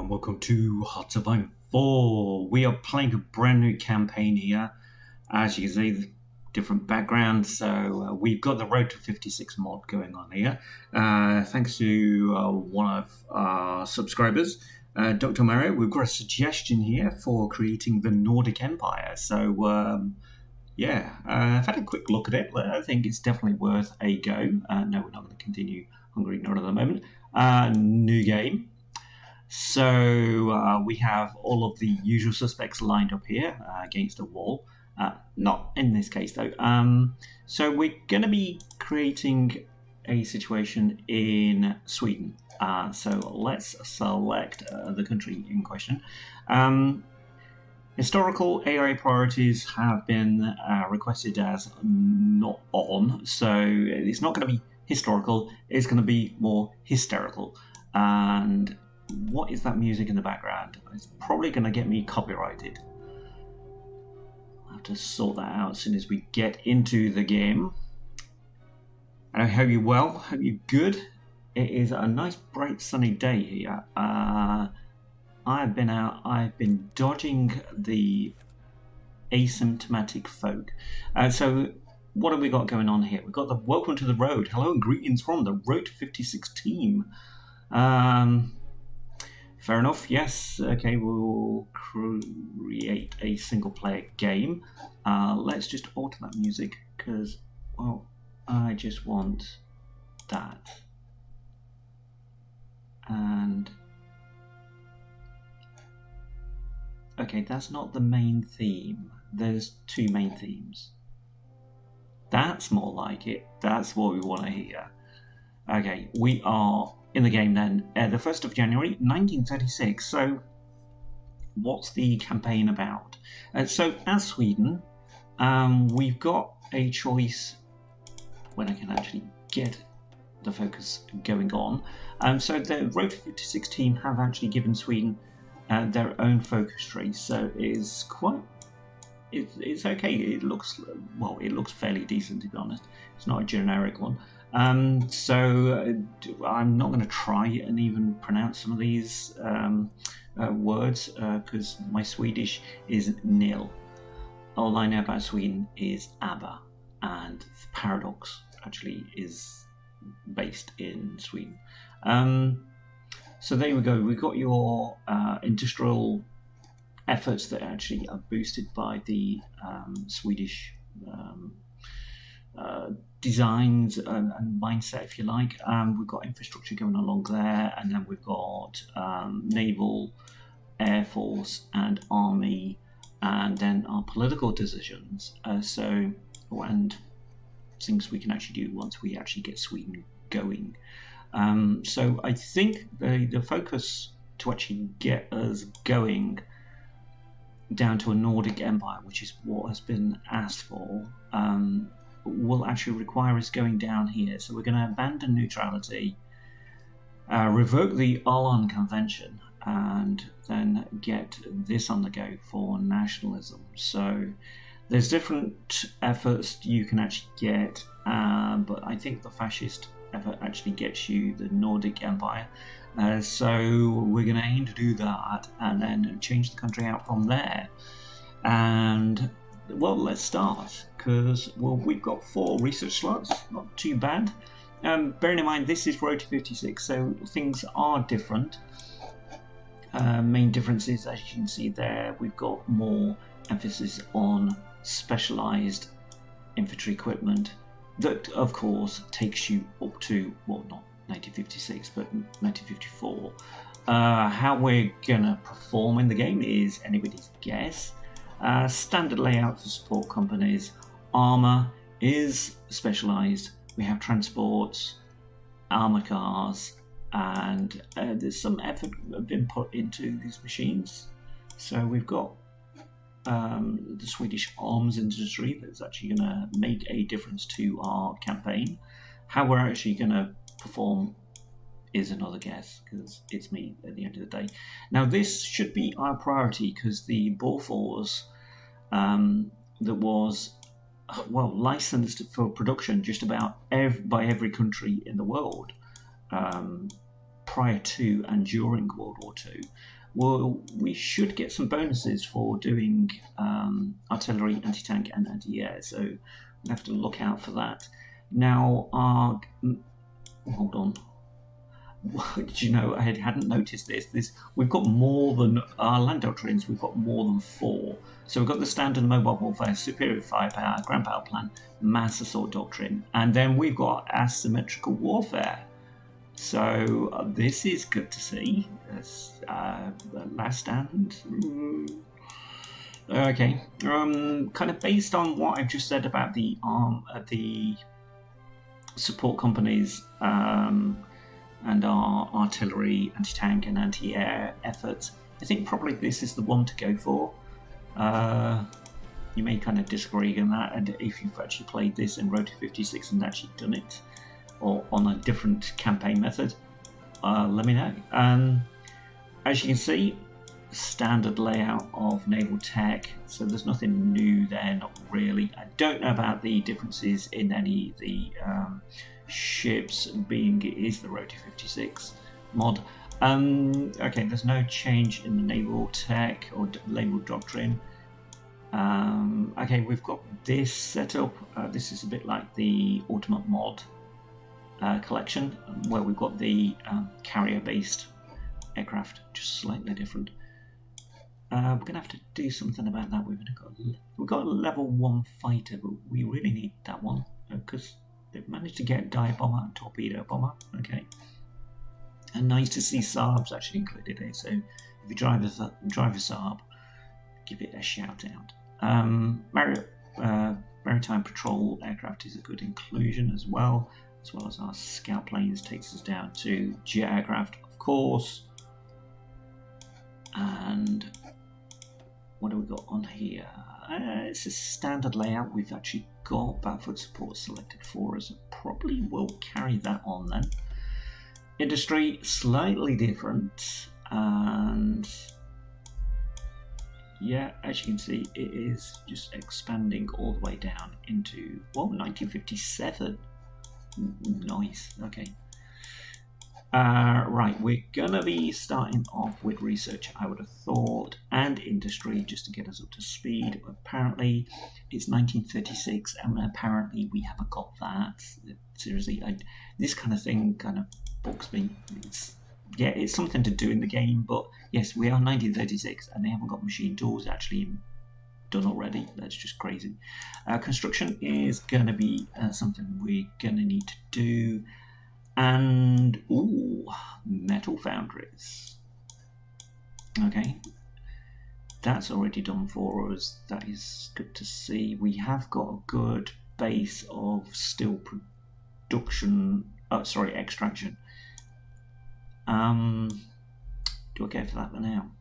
and welcome to HOI4. We are playing a brand new campaign here. As you can see, different background. So we've got the Road to 56 mod going on here. Thanks to one of our subscribers, Dr. Mario. We've got a suggestion here for creating the Nordic Empire. So I've had a quick look at it. I think it's definitely worth a go. No, we're not going to continue Hungary, not at the moment. New game. So we have all of the usual suspects lined up here against a wall. Not in this case, though. So we're going to be creating a situation in Sweden. So let's select the country in question. Historical AI priorities have been requested as not on, so it's not going to be historical, it's going to be more hysterical. And what is that music in the background? It's probably going to get me copyrighted. I'll have to sort that out as soon as we get into the game. And I hope you're well, hope you're good. It is a nice bright sunny day here. I've been out, I've been dodging the asymptomatic folk. So what have we got going on here? We've got the welcome to the road. Hello and greetings from the Road to 56 team. Fair enough, yes. Okay, we'll create a single player game. Let's just alter that music because, well, I just want that. And okay, that's not the main theme. There's two main themes. That's more like it. That's what we want to hear. Okay, we are in the game then. The 1st of January, 1936. So, what's the campaign about? So, as Sweden, we've got a choice when I can actually get the focus going on. So, the Road to 56 team have actually given Sweden their own focus tree, so it's quite. It's okay. It looks fairly decent, to be honest. It's not a generic one. So I'm not going to try and even pronounce some of these words because my Swedish is nil. All I know about Sweden is ABBA, and Paradox actually is based in Sweden. So there we go. We've got your industrial efforts that actually are boosted by the Swedish designs and mindset, if you like. We've got infrastructure going along there, and then we've got naval, air force, and army, and then our political decisions. And things we can actually do once we actually get Sweden going. So I think the focus to actually get us going down to a Nordic Empire, which is what has been asked for, will actually require us going down here. So we're going to abandon neutrality, revoke the Åland Convention, and then get this on the go for nationalism. So there's different efforts you can actually get, but I think the fascist effort actually gets you the Nordic Empire. So we're going to aim to do that and then change the country out from there. And, well, let's start because, well, we've got 4 research slots, not too bad. Bearing in mind, this is Road to 56, so things are different. Main differences, as you can see there, we've got more emphasis on specialised infantry equipment that, of course, takes you up to, well, not 1956, but 1954. How we're gonna perform in the game is anybody's guess. Standard layout for support companies. Armour is specialised. We have transports, armour cars, and there's some effort been put into these machines. So we've got the Swedish arms industry that's actually going to make a difference to our campaign. How we're actually going to perform is another guess because it's me at the end of the day. Now this should be our priority because the Bofors that was licensed for production just about by every country in the world prior to and during World War II Well, we should get some bonuses for doing artillery, anti-tank, and anti-air, so we'll have to look out for that. Now, hold on. Did you know, I hadn't noticed this. We've got more than our land doctrines. We've got more than 4. So we've got the standard mobile warfare, superior firepower, grand battle plan, mass assault doctrine, and then we've got asymmetrical warfare. So this is good to see. Last stand. Okay. Kind of based on what I've just said about the support companies. And our artillery, anti-tank and anti-air efforts, I think probably this is the one to go for. You may kind of disagree on that, and if you've actually played this in Road to 56 and actually done it, or on a different campaign method, let me know. As you can see, standard layout of naval tech, so there's nothing new there, not really. I don't know about the differences in any of the ships, being it is the Road to 56 mod. Okay, there's no change in the naval tech or naval doctrine. Okay, we've got this setup. This is a bit like the Ultimate Mod collection, where we've got the carrier-based aircraft, just slightly different. We're going to have to do something about that. We've got a level 1 fighter, but we really need that one because they've managed to get dive bomber and torpedo bomber. Okay, and nice to see Saab's actually included here. So if you drive a Saab, give it a shout out. Maritime patrol aircraft is a good inclusion as well as our scout planes. Takes us down to jet aircraft, of course. And what do we got on here? It's a standard layout. We've actually got battlefield support selected for us. Probably will carry that on then. Industry, slightly different. And yeah, as you can see, it is just expanding all the way down into, 1957. Nice, okay. Right, we're gonna be starting off with research, I would have thought, and industry, just to get us up to speed. Apparently, it's 1936, and apparently we haven't got that. Seriously, this kind of thing kind of bugs me. It's something to do in the game, but yes, we are 1936, and they haven't got machine tools actually done already. That's just crazy. Construction is going to be something we're going to need to do. And, metal foundries. Okay, that's already done for us. That is good to see. We have got a good base of steel extraction. Do I go for that for now?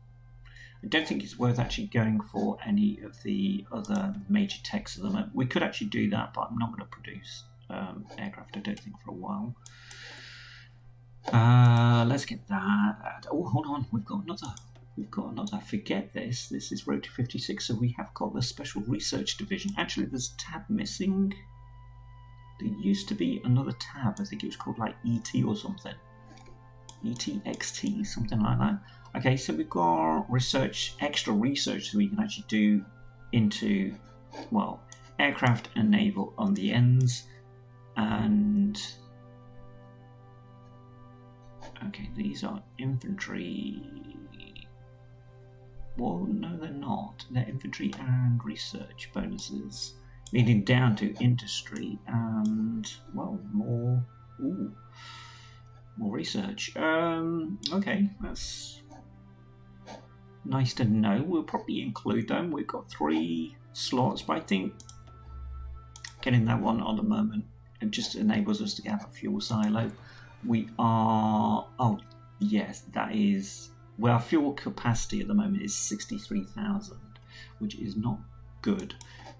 I don't think it's worth actually going for any of the other major techs at the moment. We could actually do that, but I'm not going to produce aircraft, I don't think, for a while. Let's get that. Oh, hold on, we've got another. Forget this. This is Road to 56, so we have got the Special Research Division. Actually, there's a tab missing. There used to be another tab. I think it was called like ET or something. ETXT, something like that. Okay, so we've got extra research so we can actually do into, aircraft and naval on the ends. And okay, these are infantry. Well, no, they're not. They're infantry and research bonuses, leading down to industry and more research. Okay, that's nice to know. We'll probably include them. We've got 3 slots, but I think getting that one on the moment, it just enables us to have a fuel silo. We are, that is, our fuel capacity at the moment is 63,000, which is not good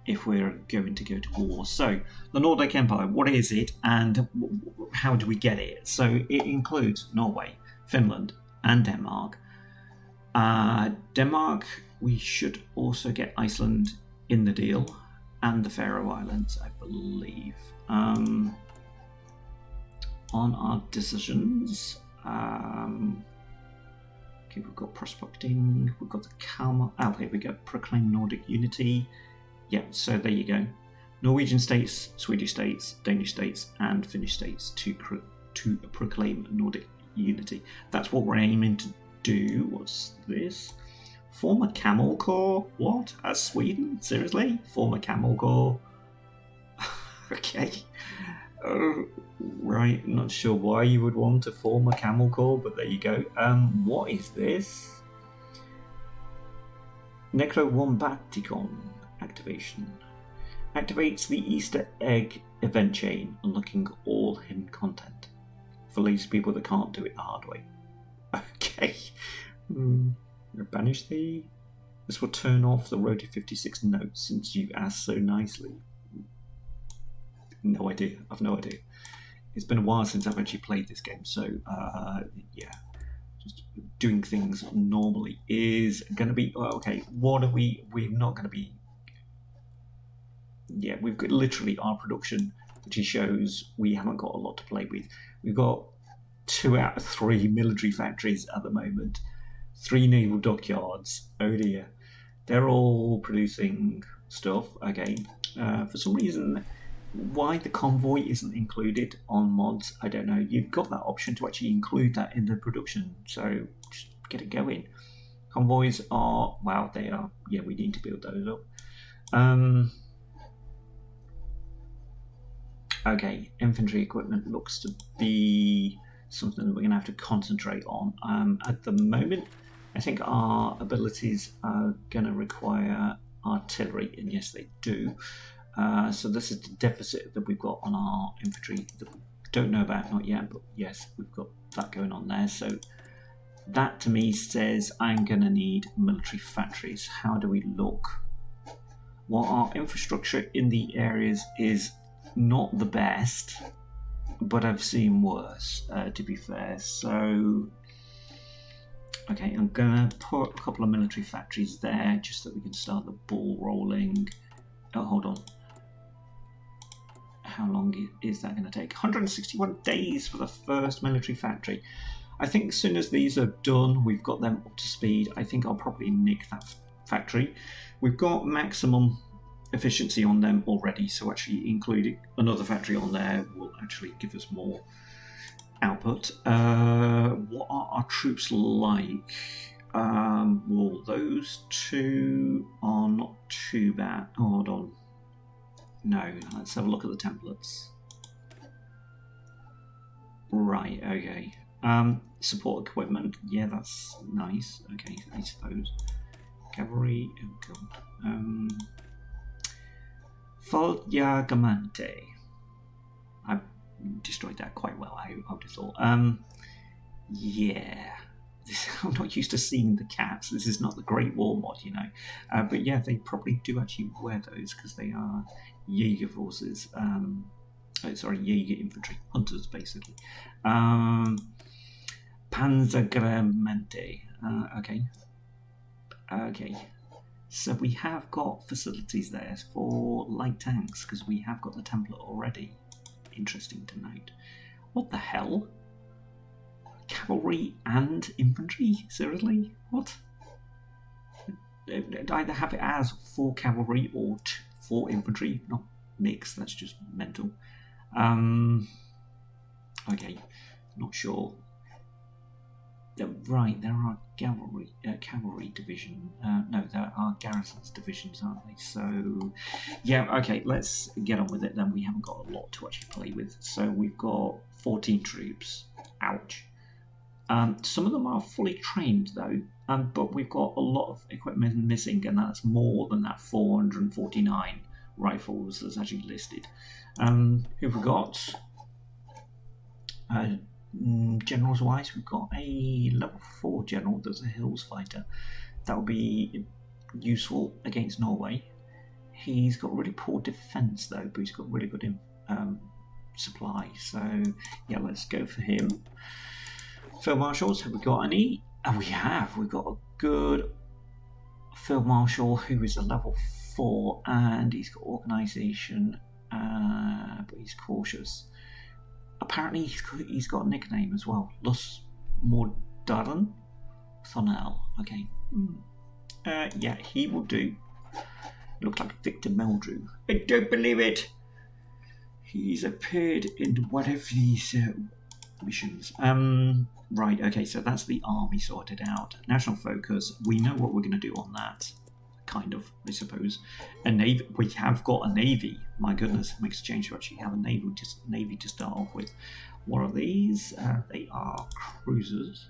if we're going to go to war. So, the Nordic Empire, what is it and how do we get it? So, it includes Norway, Finland, and Denmark. Denmark, we should also get Iceland in the deal, and the Faroe Islands, I believe. On our decisions, okay, Okay, we've got prospecting, we've got the Kalmar. Oh, here we go. Proclaim Nordic unity. Yeah, so there you go. Norwegian states, Swedish states, Danish states, and Finnish states to proclaim Nordic unity. That's what we're aiming to do. What's this? Form a camel corps? What? As Sweden? Seriously? Form a camel corps? Okay. Right, not sure why you would want to form a camel corps, but there you go. What is this? Necrowombaticon activation. Activates the Easter egg event chain, unlocking all hidden content. For these people that can't do it the hard way. Okay. Banish the... This will turn off the Road to 56 notes since you asked so nicely. No idea. I've no idea. It's been a while since I've actually played this game, so yeah. Just doing things normally is going to be... Okay, what are we... We're not going to be... Yeah, we've got literally our production, which shows we haven't got a lot to play with. We've got 2 out of 3 military factories at the moment. 3 naval dockyards. Oh dear. They're all producing stuff again. For some reason, why the convoy isn't included on mods, I don't know. You've got that option to actually include that in the production, so just get it going. Convoys are, wow, they are, yeah, we need to build those up. Okay, infantry equipment looks to be something that we're going to have to concentrate on. At the moment, I think our abilities are going to require artillery, and yes, they do. So this is the deficit that we've got on our infantry that we don't know about, not yet, but yes, we've got that going on there. So that to me says I'm going to need military factories. How do we look? Well, our infrastructure in the areas is not the best, but I've seen worse, to be fair. So, okay, I'm going to put a couple of military factories there just so that we can start the ball rolling. Oh, hold on. How long is that going to take? 161 days for the first military factory. I think as soon as these are done, we've got them up to speed, I think I'll probably nick that factory. We've got maximum efficiency on them already, so actually including another factory on there will actually give us more output. What are our troops like? Well, those 2 are not too bad. Oh, hold on. No, let's have a look at the templates. Right, okay. Support equipment, yeah, that's nice. Okay, I suppose. Cavalry, oh god. Foljagamante. I destroyed that quite well, I would have thought. Yeah. I'm not used to seeing the cats. This is not the Great War mod, you know. But yeah, they probably do actually wear those because they are Jaeger forces. Sorry, Jaeger infantry. Hunters, basically. Panzergremente. Okay. Okay. So we have got facilities there for light tanks because we have got the template already. Interesting to note. What the hell? Cavalry and infantry? Seriously? What? I'd either have it as 4 cavalry or 4 infantry, not mix. That's just mental. Okay, not sure. Right, there are cavalry division. No, there are garrisons divisions, aren't they? So, yeah, okay, let's get on with it then. We haven't got a lot to actually play with. So we've got 14 troops. Ouch. Some of them are fully trained though, but we've got a lot of equipment missing, and that's more than that 449 rifles that's actually listed. Who've we got? Generals wise, we've got a level 4 general that's a hills fighter. That will be useful against Norway. He's got really poor defense though, but he's got really good supply. So yeah, let's go for him. Field marshals, have we got any? Oh, we have. We've got a good field marshal who is a level 4, and he's got organisation, but he's cautious. Apparently, he's got a nickname as well, Lus Mordaran. Thornell. Okay. Yeah, he will do. Looked like Victor Meldrew. I don't believe it. He's appeared in one of these missions. Right, okay, so that's the army sorted out. National focus. We know what we're going to do on that. Kind of, I suppose. A navy. We have got a navy. My goodness, it makes a change to actually have a navy to start off with. What are these? They are cruisers.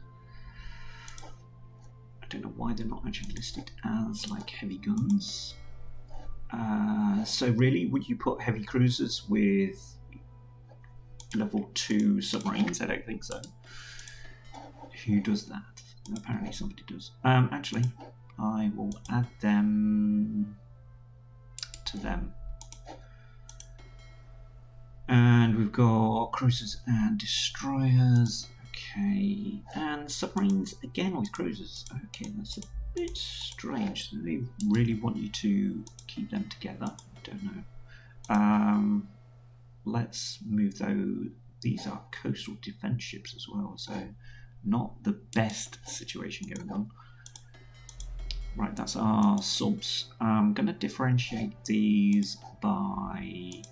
I don't know why they're not actually listed as like heavy guns. So really, would you put heavy cruisers with level 2 submarines? I don't think so. Who does that? Apparently somebody does. Actually, I will add them to them. And we've got cruisers and destroyers. Okay, and submarines again with cruisers. Okay, that's a bit strange. They really want you to keep them together. I don't know. Let's move those. These are coastal defense ships as well, so not the best situation going on. Right, that's our subs. I'm going to differentiate these by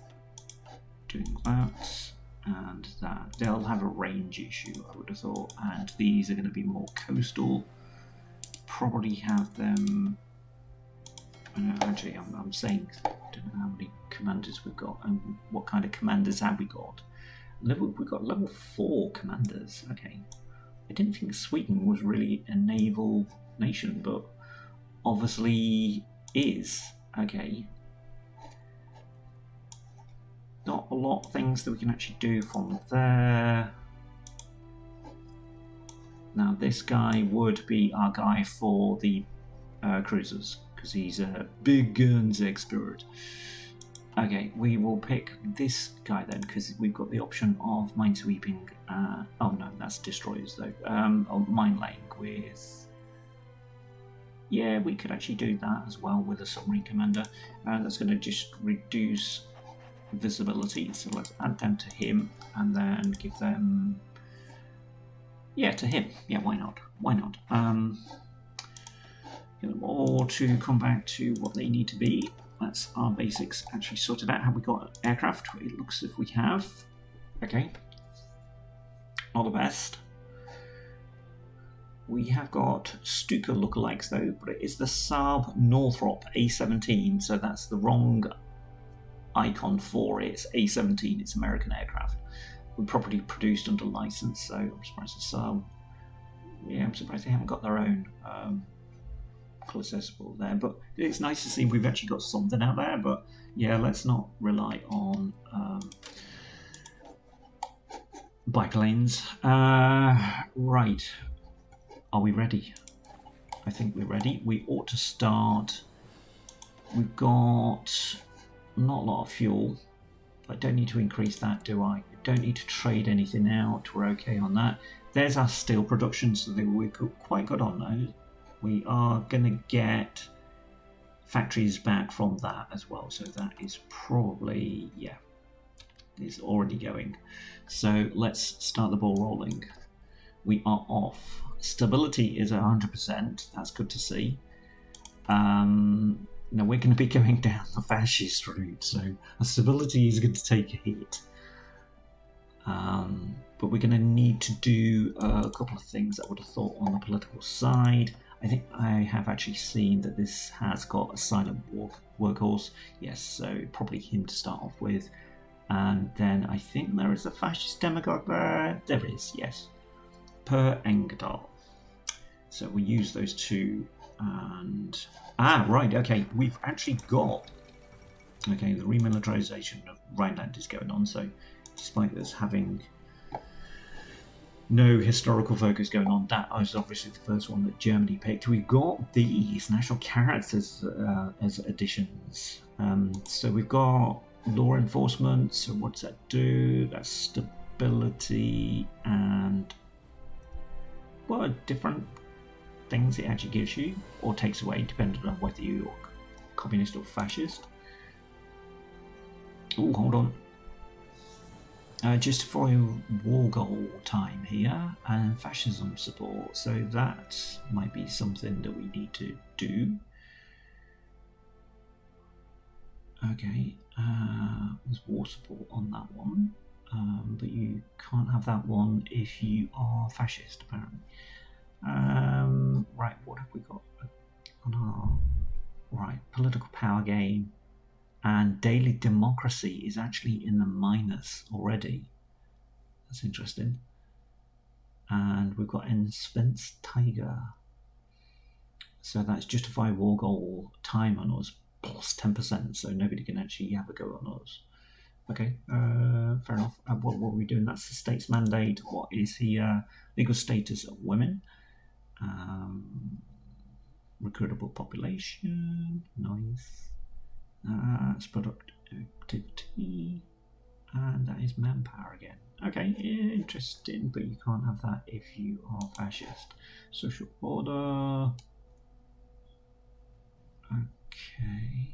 doing that and that. They'll have a range issue, I would have thought, and these are going to be more coastal. Probably have them. Actually, I'm saying, I don't know how many commanders we've got and what kind of commanders have we got. We've got level 4 commanders. Okay, I didn't think Sweden was really a naval nation, but obviously is. Okay, not a lot of things that we can actually do from there. Now this guy would be our guy for the cruisers, because he's a big guns expert. Okay, we will pick this guy then, because we've got the option of minesweeping. Oh no, that's destroyers though. Mine laying with. Yeah, we could actually do that as well with a submarine commander. That's going to just reduce visibility. So let's add them to him, and then give them. Yeah, to him. Yeah, why not? Why not? Get them all to come back to what they need to be. That's our basics actually sorted out. Have we got aircraft? It looks as if we have. Okay. All the best. We have got Stuka lookalikes though, but it is the Saab Northrop A-17, so that's the wrong icon for it. It's A-17, it's American aircraft. We're properly produced under license, so I'm surprised the Saab. Yeah, I'm surprised they haven't got their own accessible there, but it's nice to see we've actually got something out there. But yeah, let's not rely on biplanes. Right, are we ready? I think we're ready. We ought to start. We've got not a lot of fuel. I don't need to increase that, do I? I don't need to trade anything out. We're okay on that. There's our steel production, so we're quite good on those. We are going to get factories back from that as well, so that is probably, yeah, it's already going. So let's start the ball rolling. We are off. Stability is 100%, that's good to see. Now we're going to be going down the fascist route, so our stability is going to take a hit. But we're going to need to do a couple of things I would have thought on the political side. I think I have actually seen that this has got a silent workhorse. Yes, so probably him to start off with. And then I think there is a fascist demagogue there. There is, yes. Per Engdahl. So we use those two. And right, okay, we've actually got. Okay, the remilitarization of Rhineland is going on. So despite us having no historical focus going on, that was obviously the first one that Germany picked. We've got these national characters as additions. So we've got law enforcement. So what does that do? That's stability and what different things it actually gives you or takes away, depending on whether you're communist or fascist. Oh, hold on. Justify war goal time here and fascism support, so that might be something that we need to do. Okay, there's war support on that one, but you can't have that one if you are fascist, apparently. Right, what have we got on our... Right, political power game and daily democracy is actually in the minus already. That's interesting. And we've got Spence Tiger. So that's justify war goal time on us plus 10%, so nobody can actually have a go on us. Okay, fair enough. What are we doing? That's the state's mandate. What is the legal status of women? Recruitable population, nice. That's productivity, and that is manpower again. Okay, interesting, but you can't have that if you are fascist. Social order. Okay.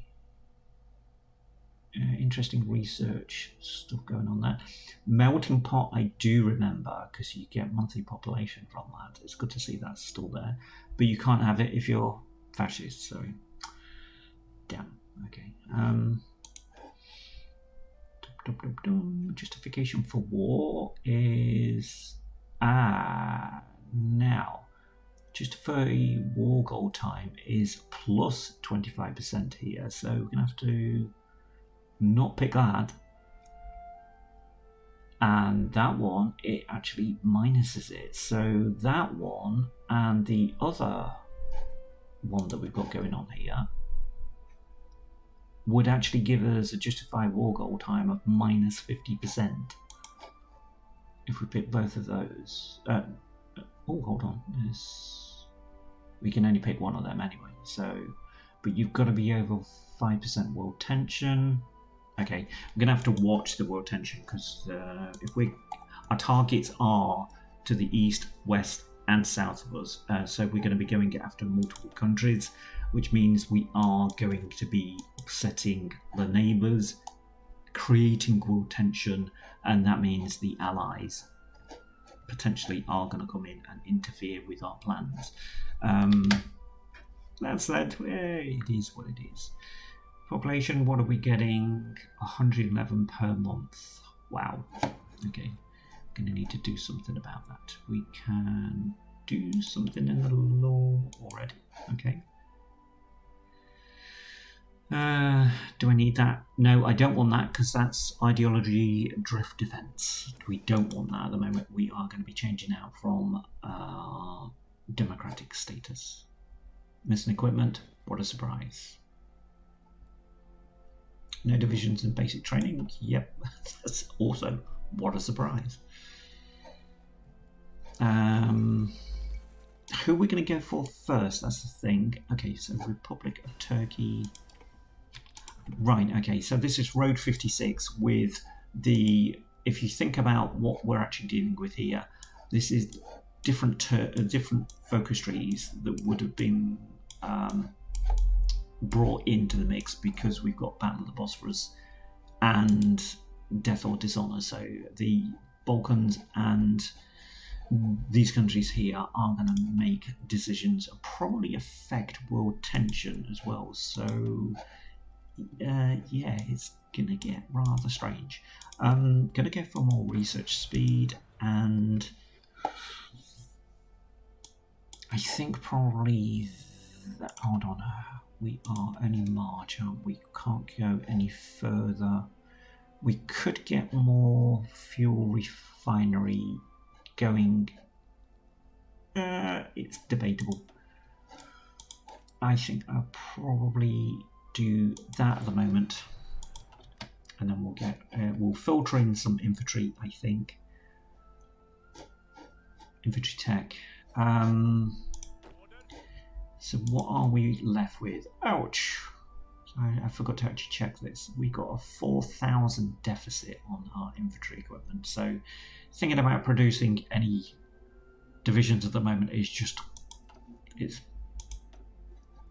Interesting research stuff going on there. Melting pot, I do remember, because you get monthly population from that. It's good to see that's still there, but you can't have it if you're fascist. So, damn. Okay. Justification for war is now. Justify war goal time is plus 25% here, so we're gonna have to not pick that. And that one, it actually minuses it. So that one and the other one that we've got going on here would actually give us a justified war goal time of minus 50% if we pick both of those. Oh, hold on. We can only pick one of them anyway. So, but you've got to be over 5% world tension. Okay, I'm gonna have to watch the world tension because our targets are to the east, west, and south of us. So we're going to be going after multiple countries, which means we are going to be upsetting the neighbours, creating world tension, and that means the allies potentially are going to come in and interfere with our plans. That said, it is what it is. Population, what are we getting? 111 per month. Wow. Okay. Going to need to do something about that. We can do something in the law already. Okay. Do I need that? No, I don't want that because that's ideology drift defense. We don't want that at the moment. We are going to be changing out from democratic status. Missing equipment, what a surprise. No divisions in basic training. Yep, that's also what a surprise. Who are we going to go for first? That's the thing. Okay, so Republic of Turkey. Right, okay, so this is Road 56 with the, if you think about what we're actually dealing with here, this is different focus trees that would have been brought into the mix because we've got Battle of the Bosphorus and Death or Dishonor. So the Balkans and these countries here are going to make decisions that probably affect world tension as well. So yeah, it's going to get rather strange. I'm going to go for more research speed, and I think probably that, hold on, we are only March, aren't we? Can't go any further. We could get more fuel refinery going. It's debatable. I think I'll probably do that at the moment, and then we'll get we'll filter in some infantry. I think infantry tech. So what are we left with? Ouch! I forgot to actually check this. We got a 4,000 deficit on our infantry equipment. So thinking about producing any divisions at the moment is just, it's,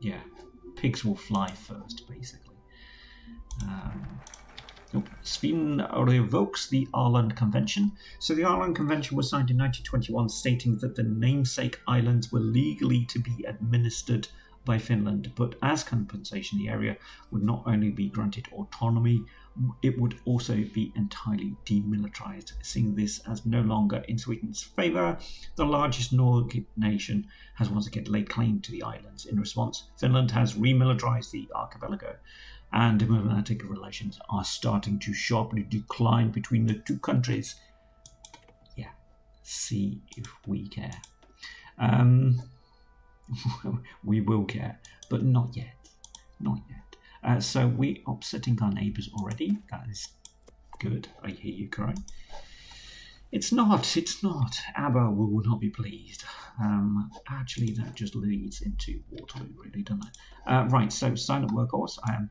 yeah, pigs will fly first, basically. Sweden revokes the Åland Convention. So the Åland Convention was signed in 1921, stating that the namesake islands were legally to be administered by Finland, but as compensation, the area would not only be granted autonomy, it would also be entirely demilitarized. Seeing this as no longer in Sweden's favor, the largest Nordic nation has once again laid claim to the islands. In response, Finland has remilitarized the archipelago, and diplomatic relations are starting to sharply decline between the two countries. Yeah, see if we care. We will care, but not yet. Not yet. So we are upsetting our neighbours already. That is good. I hear you crying. It's not. ABBA will not be pleased. Actually, that just leads into Waterloo, really, doesn't it? Right, so silent workhorse. I am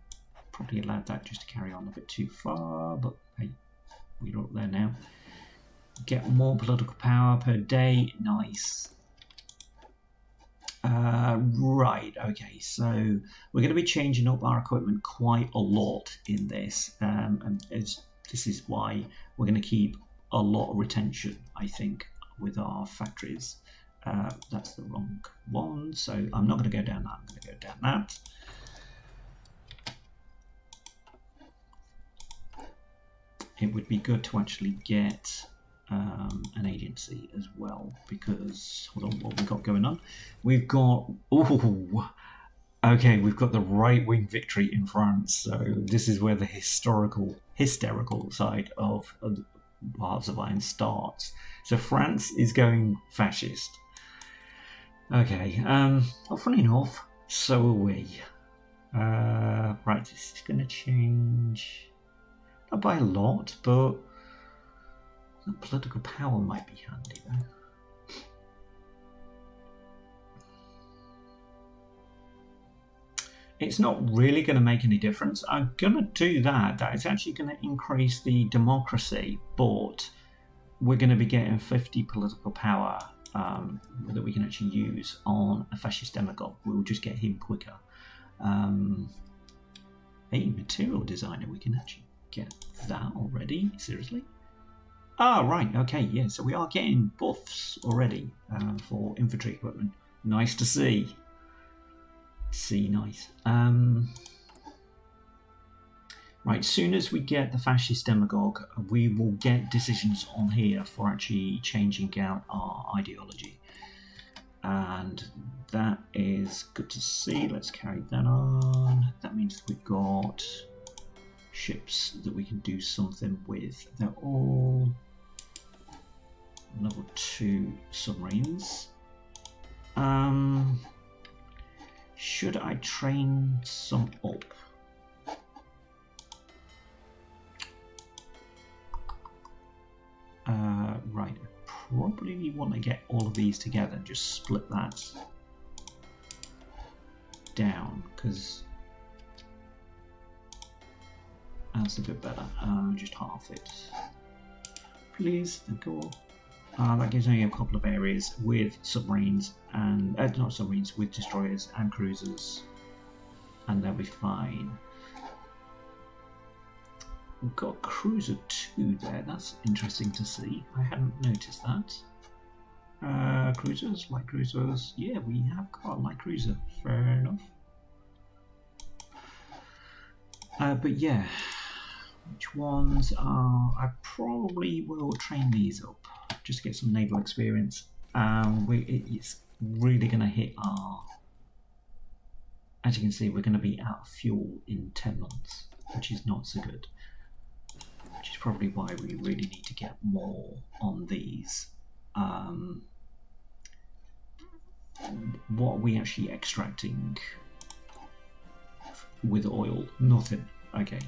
probably allowed that just to carry on a bit too far, but hey, we're up there now. Get more political power per day. Nice. Right, okay, so we're going to be changing up our equipment quite a lot in this, and this is why we're going to keep a lot of retention, I think, with our factories. That's the wrong one, so I'm not going to go down that, I'm going to go down that. It would be good to actually get an agency as well, because hold on, what we've got going on, we've got we've got the right-wing victory in France, so this is where the hysterical side of Hearts of Iron starts. So France is going fascist. Okay, well, funny enough, so are we. Right, this is going to change, not by a lot, but the political power might be handy though. It's not really going to make any difference. I'm going to do that. That is actually going to increase the democracy, but we're going to be getting 50 political power that we can actually use on a fascist demagogue. We'll just get him quicker. Hey, material designer, we can actually get that already? Seriously? Ah, right, okay, yeah, so we are getting buffs already for infantry equipment. Nice to see. Nice. Right, soon as we get the fascist demagogue, we will get decisions on here for actually changing out our ideology. And that is good to see. Let's carry that on. That means we've got ships that we can do something with. They're all level 2 submarines. Should I train some up? Right, I probably want to get all of these together and just split that down, because that's a bit better. Just half it, please. Thank you. That gives me a couple of areas with submarines and not submarines, with destroyers and cruisers, and they'll be fine. We've got cruiser 2 there. That's interesting to see. I hadn't noticed that. Cruisers, light cruisers. Yeah, we have got a light cruiser. Fair enough. But yeah, which ones are? I probably will train these up just to get some naval experience. It's really going to hit our. As you can see, we're going to be out of fuel in 10 months, which is not so good. Which is probably why we really need to get more on these. What are we actually extracting with oil? Nothing. Okay.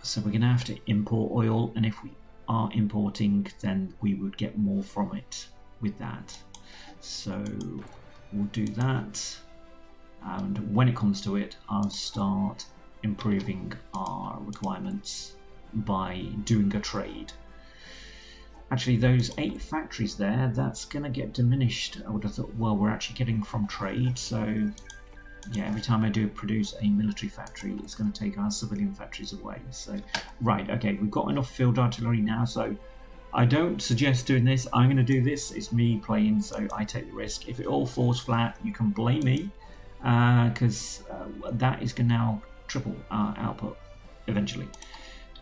So we're going to have to import oil, and if we are importing, then we would get more from it with that. So we'll do that, and when it comes to it, I'll start improving our requirements by doing a trade. Actually, those 8 factories there, that's going to get diminished. I would have thought, well, we're actually getting from trade, so yeah, every time I do produce a military factory, it's going to take our civilian factories away. So, right, okay, we've got enough field artillery now, so I don't suggest doing this. I'm going to do this. It's me playing, so I take the risk. If it all falls flat, you can blame me, because that is going to now triple our output eventually.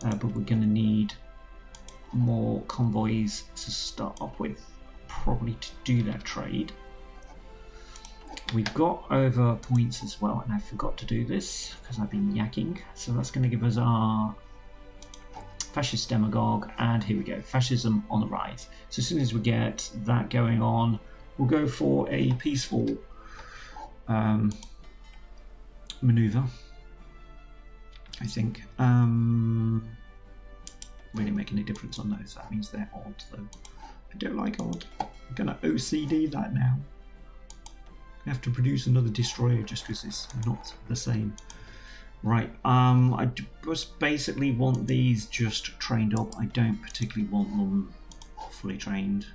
But we're going to need more convoys to start off with, probably to do that trade. We've got over points as well, and I forgot to do this because I've been yakking. So that's going to give us our fascist demagogue, and here we go, fascism on the rise. So as soon as we get that going on, we'll go for a peaceful maneuver, I think. Really make any difference on those. That means they're odd, though. I don't like odd. I'm going to OCD that now. I have to produce another destroyer just because it's not the same. Right, I just basically want these just trained up. I don't particularly want them fully trained.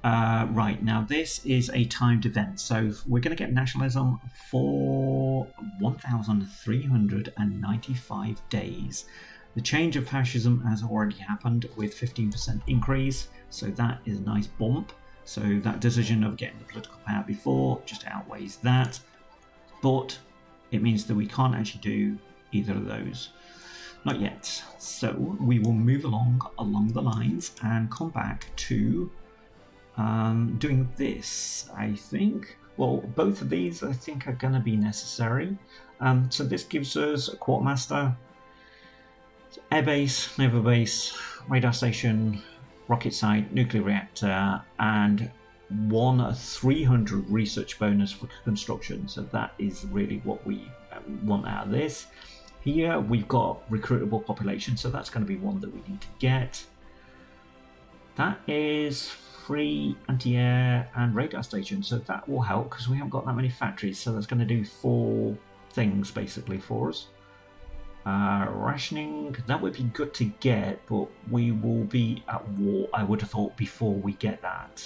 Right, now this is a timed event, so we're going to get nationalism for 1,395 days. The change of fascism has already happened with 15% increase, so that is a nice bump. So that decision of getting the political power before just outweighs that, but it means that we can't actually do either of those. Not yet. So we will move along the lines and come back to doing this, I think. Well, both of these I think are going to be necessary. So this gives us a quartermaster, airbase, naval base, radar station, rocket site, nuclear reactor, and 300 research bonus for construction. So that is really what we want out of this. Here we've got recruitable population, so that's going to be one that we need to get. That is free anti-air and radar station, so that will help because we haven't got that many factories, so that's going to do 4 things basically for us. Rationing, that would be good to get, but we will be at war, I would have thought, before we get that.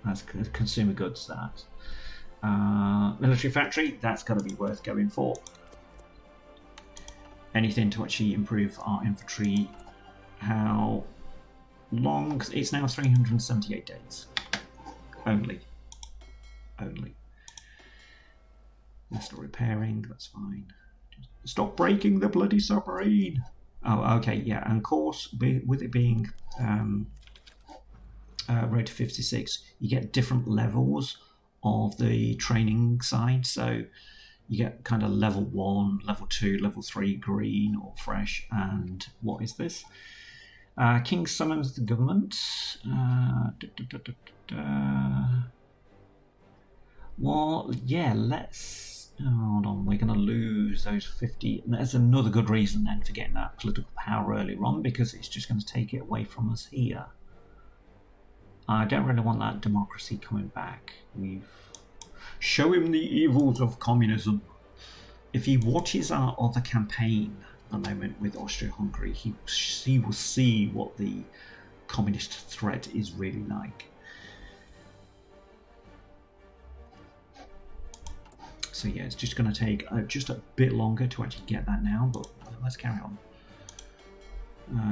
That's consumer goods, that. Military factory, that's going to be worth going for. Anything to actually improve our infantry. How long? It's now 378 days. Only. We're still repairing, that's fine. Stop breaking the bloody submarine! Oh, okay, yeah, and of course, with it being Road to 56, you get different levels of the training side, so you get kind of level 1, level 2, level 3, green or fresh, and what is this? King summons the government. Well, yeah, let's... Hold on, we're going to lose those 50. That's another good reason then for getting that political power earlier on, because it's just going to take it away from us here. I don't really want that democracy coming back. Show him the evils of communism. If he watches our other campaign at the moment with Austria-Hungary, he will see what the communist threat is really like. So yeah, it's just going to take just a bit longer to actually get that now, but let's carry on.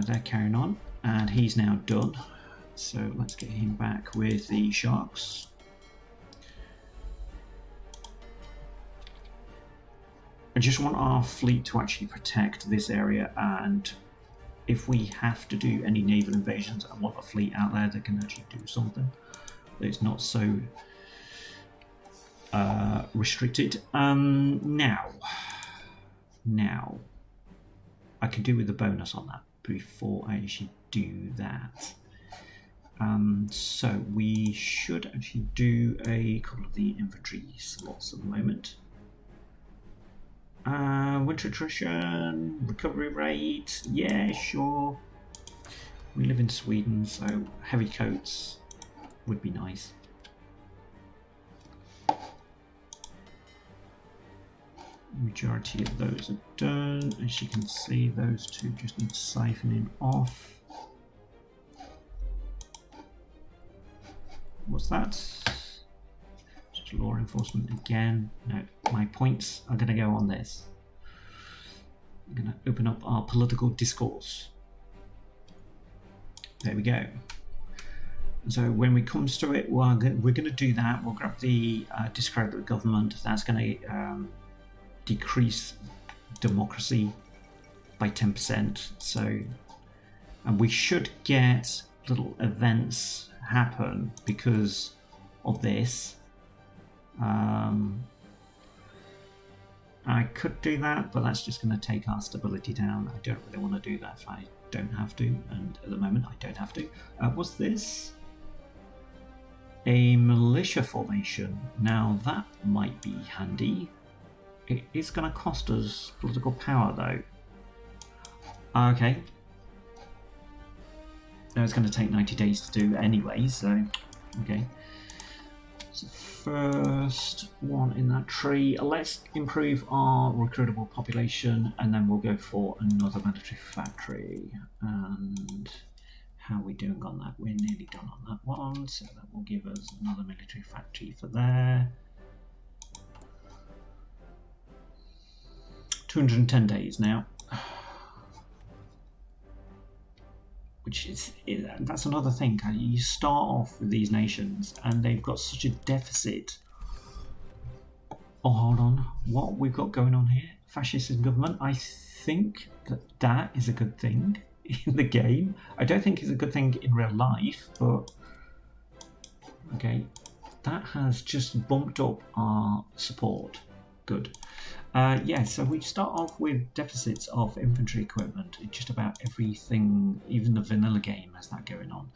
They're carrying on, and he's now done. So let's get him back with the sharks. I just want our fleet to actually protect this area, and if we have to do any naval invasions, I want a fleet out there that can actually do something. It's not so restricted. Now I can do with the bonus on that before I actually do that. So we should actually do a couple of the infantry slots at the moment. Winter attrition, recovery rate, yeah, sure. We live in Sweden, so heavy coats would be nice. Majority of those are done. As you can see, those two just need siphoning off. What's What's that? Just law enforcement again. No, my points are going to go on this. I'm going to open up our political discourse. There we go. So when we comes to it, we're going to do that. We'll grab the discredit the government. That's going to decrease democracy by 10%. So, and we should get little events happen because of this. I could do that, but that's just going to take our stability down. I don't really want to do that if I don't have to, and at the moment I don't have to. What's this? A militia formation. Now that might be handy. It is going to cost us political power though. Okay. No, it's going to take 90 days to do anyway, so okay. So first one in that tree. Let's improve our recruitable population, and then we'll go for another military factory. And how are we doing on that? We're nearly done on that one, so that will give us another military factory for there. 210 days now. Which is, that's another thing. You start off with these nations and they've got such a deficit. Oh, hold on. What we've got going on here? Fascist government. I think that is a good thing in the game. I don't think it's a good thing in real life, but okay. That has just bumped up our support. Good. Yeah, so we start off with deficits of infantry equipment. Just about everything, even the vanilla game has that going on.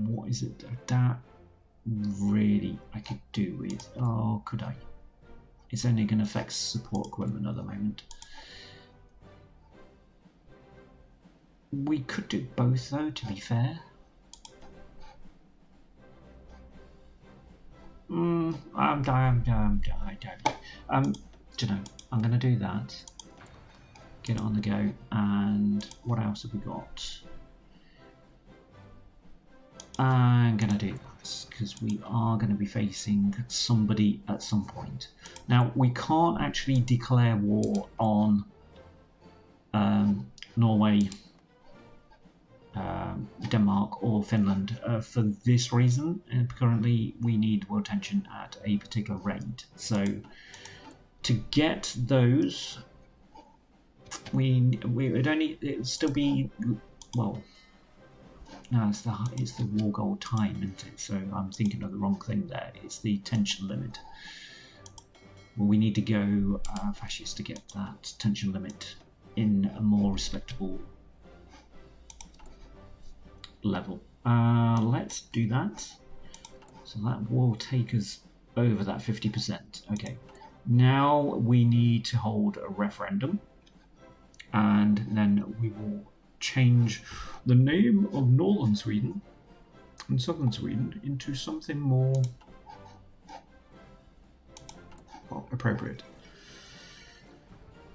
What is it that really I could do with? Oh, could I? It's only going to affect support equipment at the moment. We could do both though, to be fair. I don't know. I'm going to do that. Get it on the go. And what else have we got? I'm going to do this because we are going to be facing somebody at some point. Now, we can't actually declare war on Norway, Denmark or Finland for this reason. Currently we need world tension at a particular rate, so to get those we would only, it would still be, well, no, it's the war goal time, isn't it? So I'm thinking of the wrong thing there. It's the tension limit. Well, we need to go fascist to get that tension limit in a more respectable level. Let's do that. So that will take us over that 50%. Okay. Now we need to hold a referendum, and then we will change the name of Northern Sweden and Southern Sweden into something more, well, appropriate.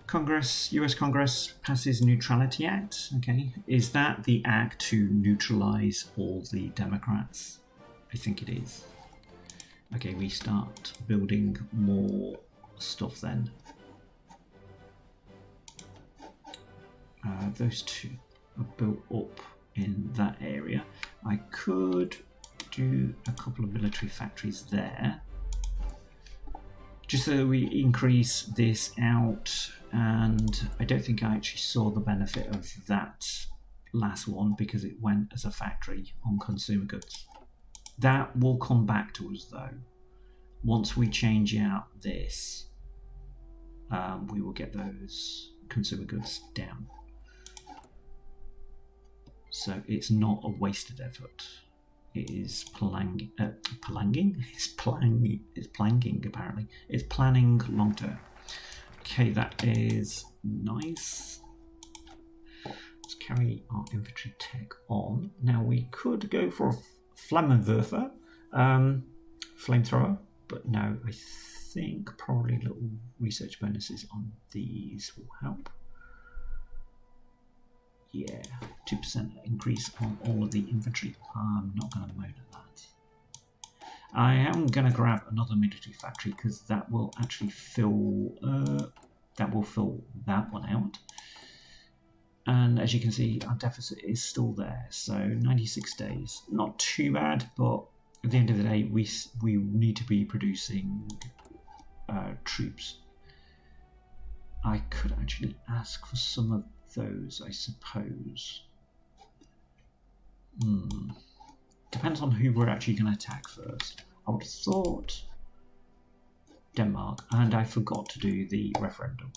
Congress, US Congress passes Neutrality Act. Okay, is that the act to neutralize all the Democrats? I think it is. Okay, we start building more stuff then. Those two are built up in that area. I could do a couple of military factories there, just so that we increase this out. And I don't think I actually saw the benefit of that last one because it went as a factory on consumer goods. That will come back to us though. Once we change out this, we will get those consumer goods down. So it's not a wasted effort. It is planning apparently. It's planning long term. Okay, that is nice. Let's carry our infantry tech on. Now we could go for a Flammenwerfer, flamethrower, but no, I think probably little research bonuses on these will help. Yeah, 2% increase on all of the infantry. I'm not going to moan at that. I am going to grab another military factory because that will actually fill that one out. And as you can see, our deficit is still there. So 96 days, not too bad, but at the end of the day, we need to be producing troops. I could actually ask for some of those, I suppose. Depends on who we're actually going to attack first. I would have thought Denmark, and I forgot to do the referendum.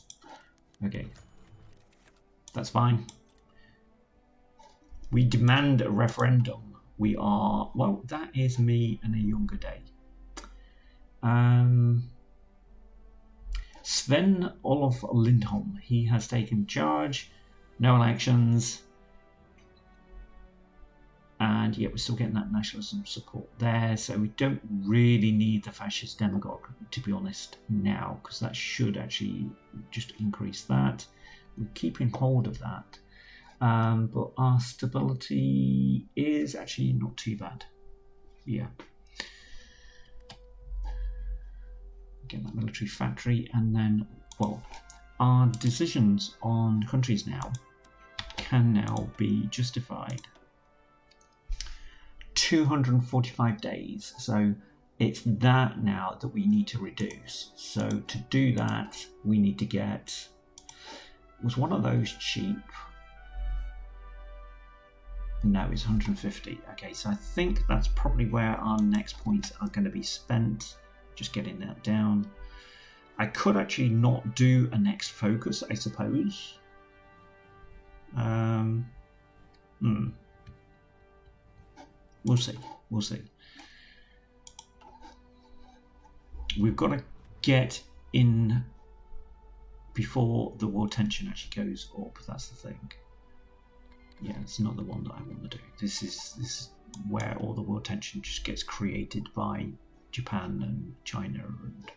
Okay, that's fine. We demand a referendum. We are, well, that is me in a younger day. Sven Olof Lindholm, he has taken charge. No elections. And yet we're still getting that nationalism support there. So we don't really need the fascist demagogue, to be honest, now, because that should actually just increase that. We're keeping hold of that. But our stability is actually not too bad. Yeah. Get that military factory, and then, well, our decisions on countries now can now be justified. 245 days, so it's that now that we need to reduce. So to do that, we need to get, was one of those cheap? No, it's 150. Okay, so I think that's probably where our next points are going to be spent. Just getting that down. I could actually not do a next focus, I suppose. We'll see. We'll see. We've got to get in before the war tension actually goes up. That's the thing. Yeah, it's not the one that I want to do. This is where all the war tension just gets created by Japan and China and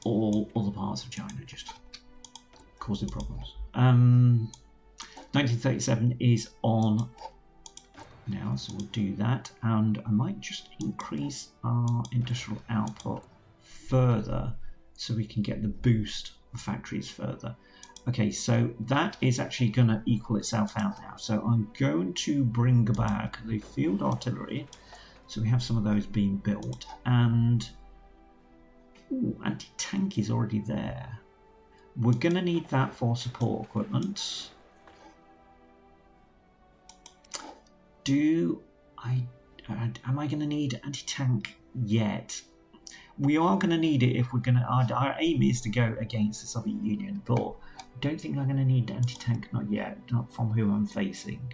all other parts of China just causing problems. 1937 is on now, so we'll do that, and I might just increase our industrial output further so we can get the boost of factories further. Okay, so that is actually going to equal itself out now. So I'm going to bring back the field artillery. So we have some of those being built, and anti-tank is already there. We're going to need that for support equipment. Am I going to need anti-tank yet? We are going to need it if we're going to. Our aim is to go against the Soviet Union, but I don't think I'm going to need anti-tank, not yet, not from who I'm facing.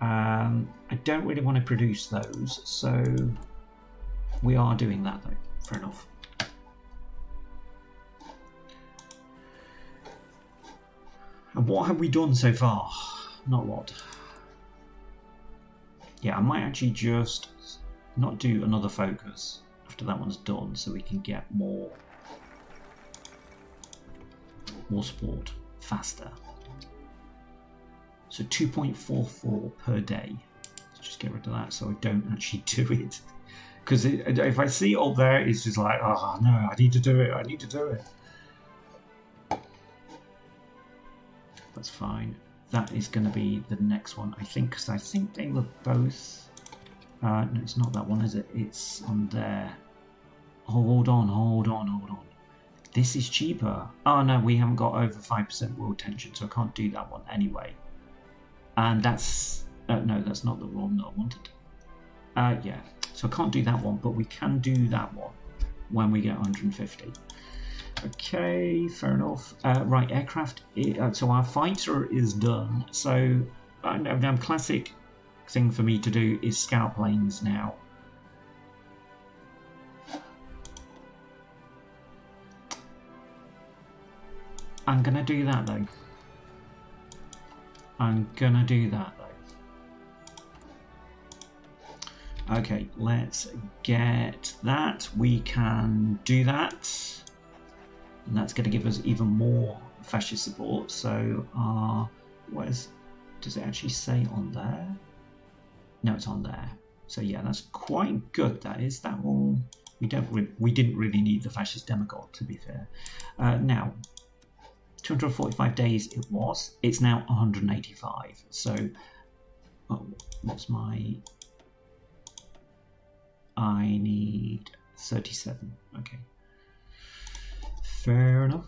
I don't really want to produce those, so we are doing that though. Fair enough. And what have we done so far? Not a lot. Yeah, I might actually just not do another focus after that one's done, so we can get more support faster. So 2.44 per day. Let's just get rid of that so I don't actually do it. Because if I see it up there, it's just like, oh no, I need to do it, I need to do it. That's fine. That is going to be the next one, I think, because I think they were both... no, it's not that one, is it? It's on there. Hold on. This is cheaper. Oh no, we haven't got over 5% world tension, so I can't do that one anyway. And that's... no, that's not the one that I wanted. Yeah, so I can't do that one, but we can do that one when we get 150. Okay, fair enough. Right, aircraft. So our fighter is done. So, classic thing for me to do is scout planes now. I'm gonna do that though. Okay, let's get that. We can do that. And that's going to give us even more fascist support. So, where's Does it actually say on there? No, it's on there. So yeah, that's quite good. That is. That will. We didn't really need the fascist demagogue, to be fair. Now, 245 days it was. It's now 185. So, what's my? I need 37. Okay. Fair enough.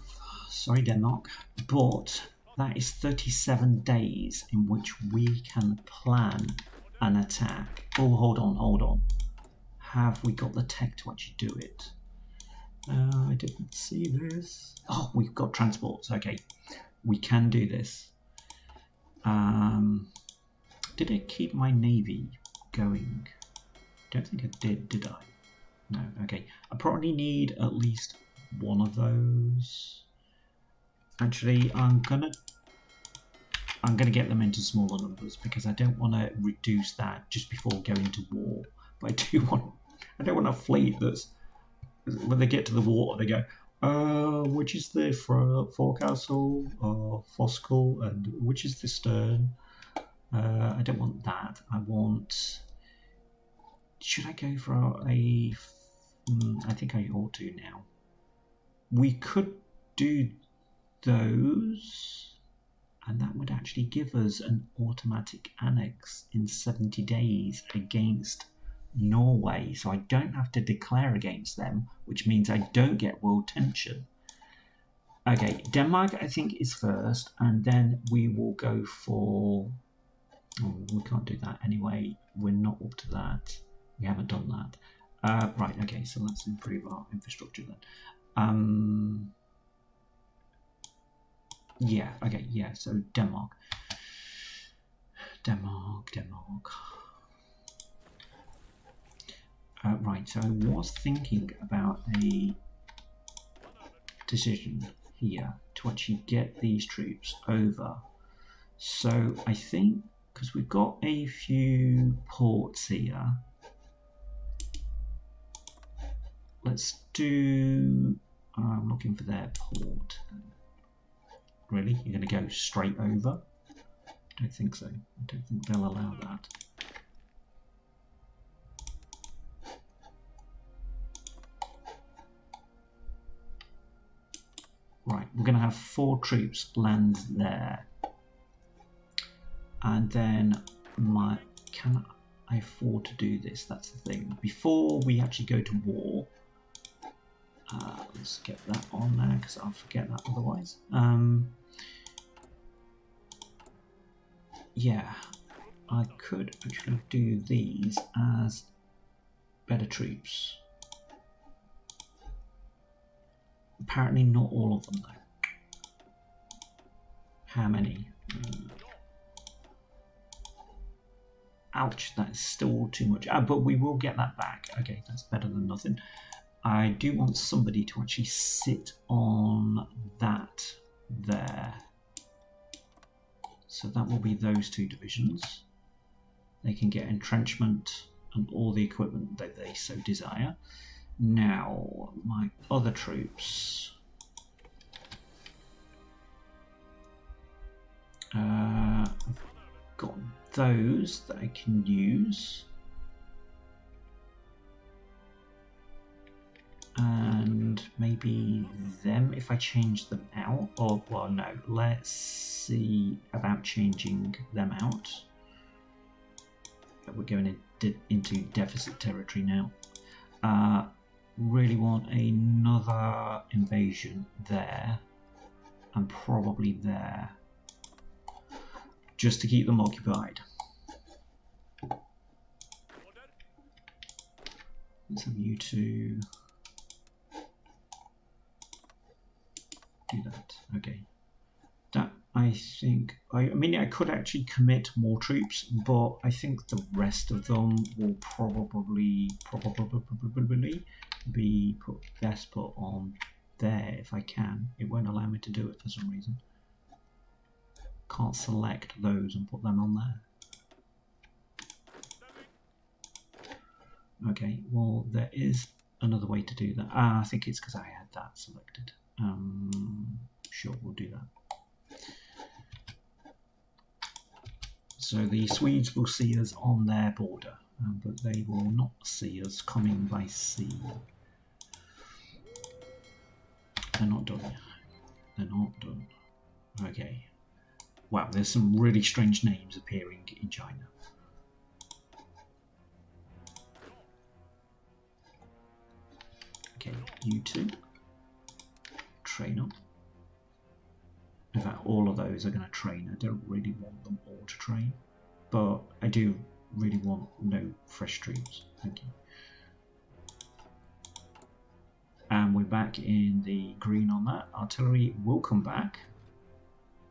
Sorry, Denmark, but that is 37 days in which we can plan an attack. Oh, hold on. Have we got the tech to actually do it? I didn't see this. Oh, we've got transports. Okay, we can do this. Did it keep my navy going? Don't think it did I? No. Okay, I probably need at least one of those. Actually, I'm gonna get them into smaller numbers because I don't want to reduce that just before going to war. But I don't want a fleet that's, when they get to the water, they go, which is the forecastle or Foscal, and which is the stern? I don't want that. I want. Should I go for a? I think I ought to now. We could do those, and that would actually give us an automatic annex in 70 days against Norway, so I don't have to declare against them, which means I don't get world tension. Okay, Denmark I think is first, and then we will go for... Oh, we can't do that anyway. We're not up to that. We haven't done that. Right, okay, so let's improve our infrastructure then. Yeah, okay, yeah, so Denmark. Right, so I was thinking about a decision here to actually get these troops over. So I think, because we've got a few ports here, let's do... I'm looking for their port. Really? You're going to go straight over? I don't think so. I don't think they'll allow that. Right, we're going to have 4 troops land there. And then can I afford to do this? That's the thing. Before we actually go to war, let's get that on there because I'll forget that otherwise. Yeah, I could actually do these as better troops. Apparently not all of them though. How many? Ouch, that's still too much. But we will get that back. Okay, that's better than nothing. I do want somebody to actually sit on that there. So that will be those 2 divisions. They can get entrenchment and all the equipment that they so desire. Now, my other troops. I've got those that I can use. And maybe them if I change them out. Or, well, no, let's see about changing them out. We're going into deficit territory now. Really want another invasion there. And probably there. Just to keep them occupied. Let's have you two do that. Okay. That I think I mean I could actually commit more troops, but I think the rest of them will probably be best put on there if I can. It won't allow me to do it for some reason. Can't select those and put them on there. Okay, well there is another way to do that. I think it's because I had that selected. Sure, we'll do that. So the Swedes will see us on their border, but they will not see us coming by sea. They're not done. They're not done. Okay. Wow, there's some really strange names appearing in China. Okay, you two. Train up. In fact, all of those are going to train. I don't really want them all to train, but I do really want no fresh troops. Thank you. And we're back in the green on that. Artillery will come back.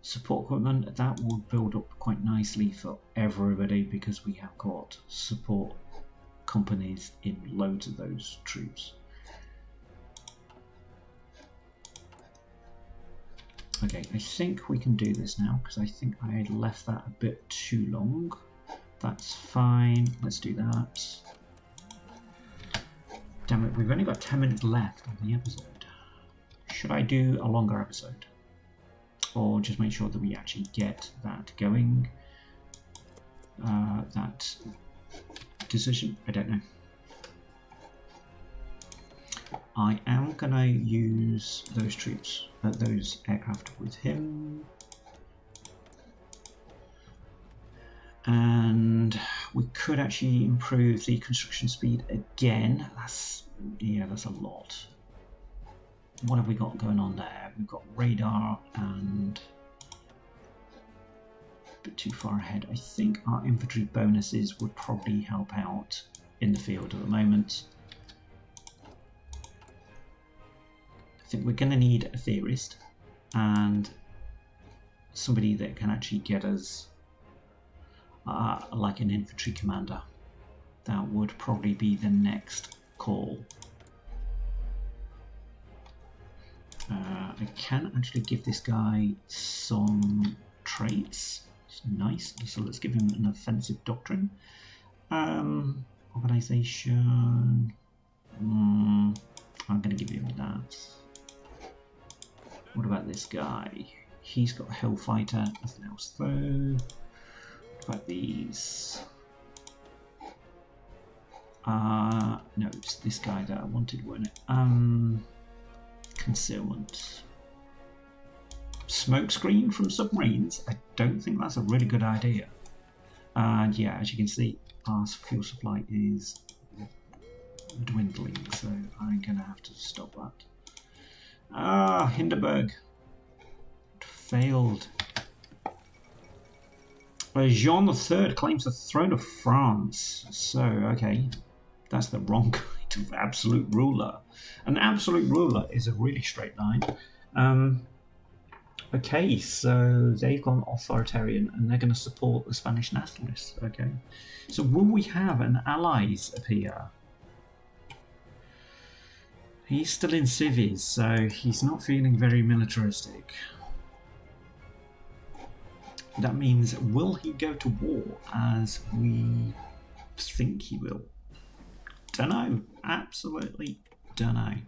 Support equipment, that will build up quite nicely for everybody because we have got support companies in loads of those troops. Okay, I think we can do this now because I think I had left that a bit too long. That's fine, let's do that. Damn it, we've only got 10 minutes left on the episode. Should I do a longer episode? Or just make sure that we actually get that going? That decision? I don't know. I am going to use those troops, those aircraft with him. And we could actually improve the construction speed again. That's a lot. What have we got going on there? We've got radar and a bit too far ahead. I think our infantry bonuses would probably help out in the field at the moment. I think we're going to need a theorist and somebody that can actually get us like an infantry commander. That would probably be the next call. I can actually give this guy some traits. It's nice. So let's give him an offensive doctrine. Organization. I'm going to give him that. What about this guy? He's got a Hellfighter. Nothing else though. What about these? No, it's this guy that I wanted, wasn't it? Concealment. Smokescreen from submarines? I don't think that's a really good idea. And yeah, as you can see, our fuel supply is dwindling, so I'm going to have to stop that. Hindenburg. Failed. Jean III claims the throne of France. So, okay, that's the wrong kind of absolute ruler. An absolute ruler is a really straight line. Okay, so they've gone authoritarian and they're going to support the Spanish nationalists. Okay, so will we have an allies appear? He's still in civies, so he's not feeling very militaristic. That means, will he go to war as we think he will? Dunno. Absolutely dunno.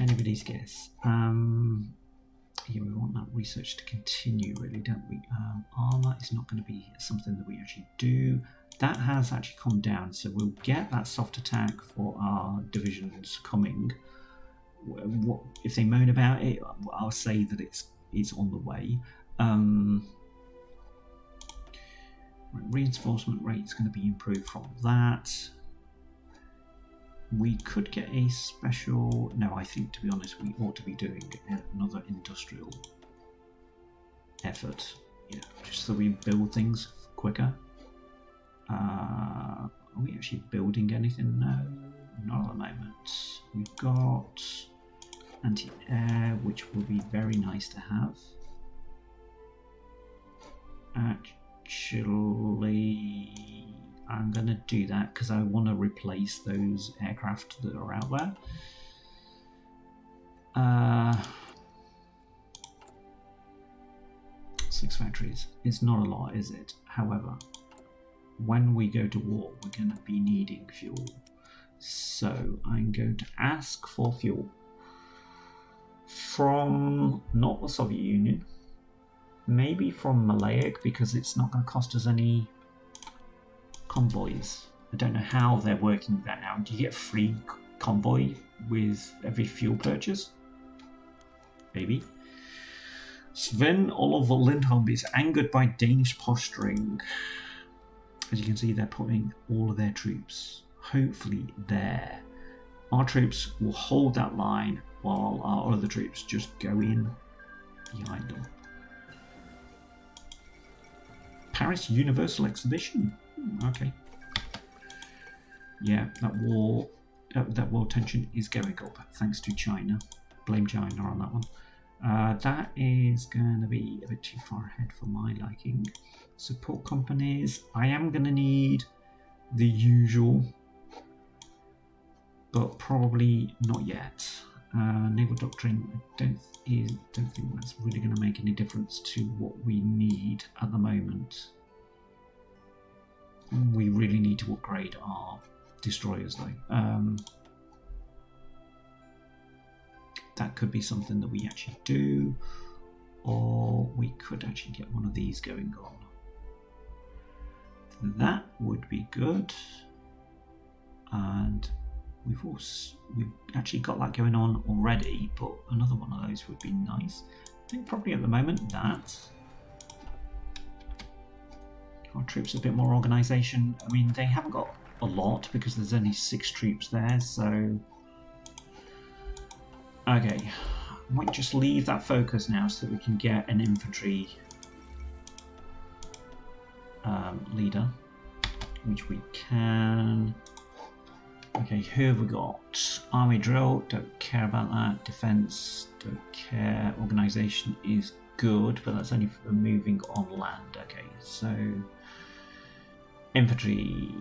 Anybody's guess. Yeah, we want that research to continue, really, don't we? Armour is not going to be something that we actually do. That has actually come down, so we'll get that soft attack for our divisions coming. What if they moan about it? I'll say that it's on the way. Reinforcement rate is going to be improved from that. We could get a special... No, I think, to be honest, we ought to be doing another industrial effort. Yeah, just so we build things quicker. Are we actually building anything? No, not at the moment. We've got anti-air, which will be very nice to have. Actually, I'm going to do that because I want to replace those aircraft that are out there. 6 factories. It's not a lot, is it? However, when we go to war, we're going to be needing fuel. So I'm going to ask for fuel from not the Soviet Union, maybe from Malaysic, because it's not going to cost us any convoys. I don't know how they're working that out. Do you get a free convoy with every fuel purchase? Maybe. Sven Olof Lindholm is angered by Danish posturing. As you can see, they're putting all of their troops, hopefully there. Our troops will hold that line while our other troops just go in behind them. Paris Universal Exhibition. Okay. Yeah, that war tension is going up thanks to China. Blame China on that one. That is going to be a bit too far ahead for my liking. Support companies. I am going to need the usual, but probably not yet. Naval doctrine. I don't think that's really going to make any difference to what we need at the moment. We really need to upgrade our destroyers though. That could be something that we actually do, or we could actually get one of these going on. That would be good, and we've actually got that going on already, but another one of those would be nice. I think probably at the moment that our troops a bit more organisation. I mean, they haven't got a lot because there's only 6 troops there, so okay, I might just leave that focus now so that we can get an infantry leader, which we can. Okay, who have we got? Army drill, don't care about that. Defense, don't care. Organisation is good, but that's only for moving on land. Okay, so infantry,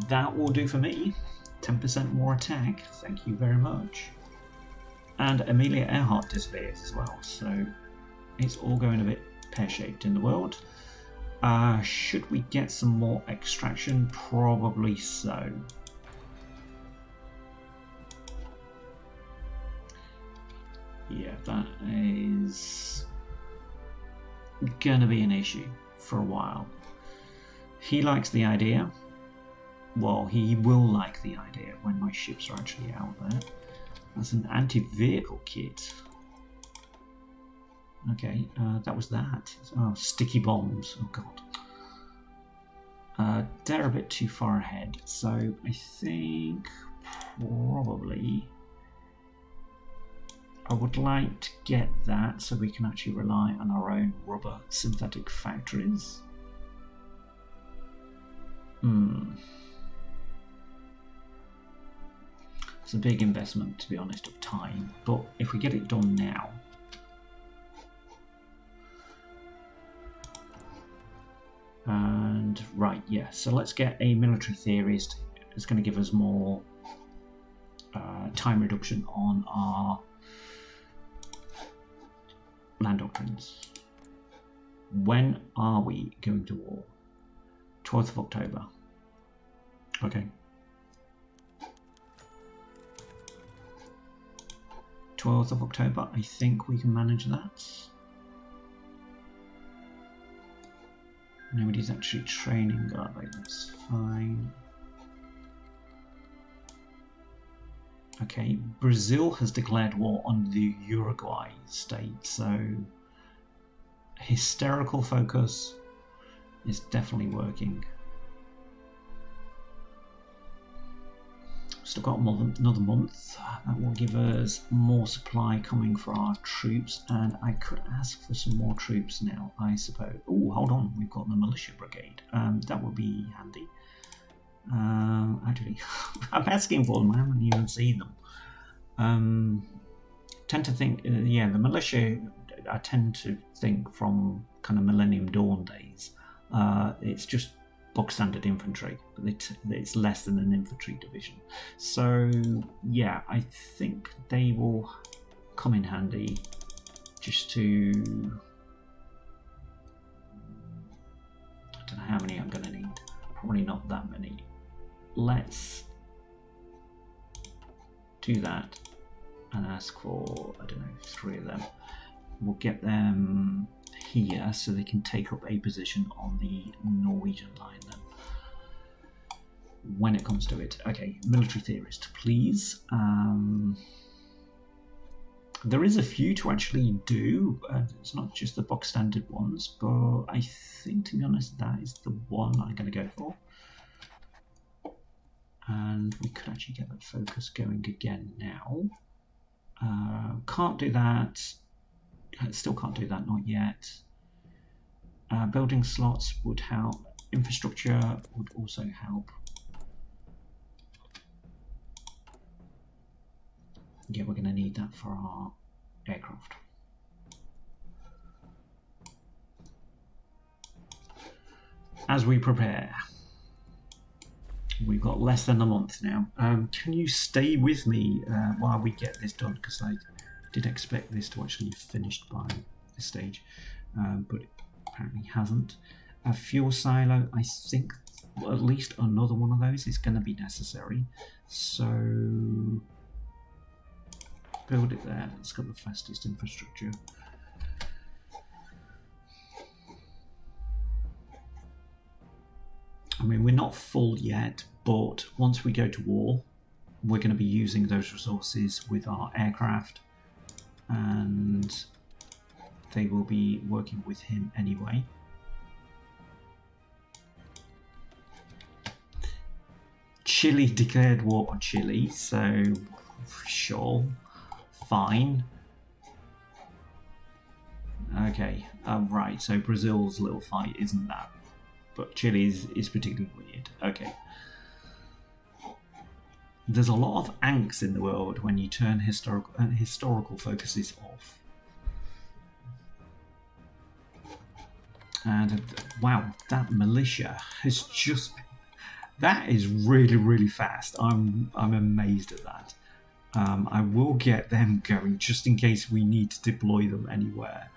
that will do for me. 10% more attack, thank you very much. And Amelia Earhart disappears as well, so it's all going a bit pear-shaped in the world. Should we get some more extraction? Probably so. Yeah, that is gonna be an issue for a while. He likes the idea. Well, he will like the idea when my ships are actually out there. That's an anti-vehicle kit. Okay, that was that. Oh, sticky bombs. Oh god. They're a bit too far ahead, so I think probably I would like to get that so we can actually rely on our own rubber synthetic factories. It's a big investment, to be honest, of time, but if we get it done now, and right, yeah, so let's get a military theorist. It's going to give us more time reduction on our land doctrines. When are we going to war? 12th of October. Okay. 12th of October, I think we can manage that. Nobody's actually training, are they? That's fine. Okay, Brazil has declared war on the Uruguay state, so hysterical focus is definitely working. Still got another month. That will give us more supply coming for our troops, and I could ask for some more troops now, I suppose. Oh, hold on, we've got the Militia Brigade. That would be handy. Actually, I'm asking for them. I haven't even seen them. Tend to think, yeah, the militia. I tend to think from kind of Millennium Dawn days. It's just bog standard infantry, but it's less than an infantry division. So yeah, I think they will come in handy. Just to, I don't know how many I'm going to need. Probably not that many. Let's do that and ask for, I don't know, 3 of them. We'll get them here so they can take up a position on the Norwegian line then. When it comes to it. Okay, military theorist, please. There is a few to actually do. It's not just the box standard ones, but I think, to be honest, that is the one I'm going to go for. And we could actually get that focus going again now. Can't do that. Still can't do that, not yet. Building slots would help. Infrastructure would also help. Yeah, we're going to need that for our aircraft. As we prepare, we've got less than a month now. Can you stay with me while we get this done? Because I did expect this to actually be finished by this stage, but it apparently hasn't. A fuel silo, I think at least another one of those is going to be necessary. So build it there. It's got the fastest infrastructure. I mean, we're not full yet, but once we go to war, we're going to be using those resources with our aircraft, and they will be working with him anyway. Chile declared war on Chile, so sure. Fine. Okay, right, so Brazil's little fight isn't that, but Chile is particularly weird. Okay. There's a lot of angst in the world when you turn historical focuses off. And wow, that militia has just... That is really, really fast. I'm amazed at that. I will get them going just in case we need to deploy them anywhere.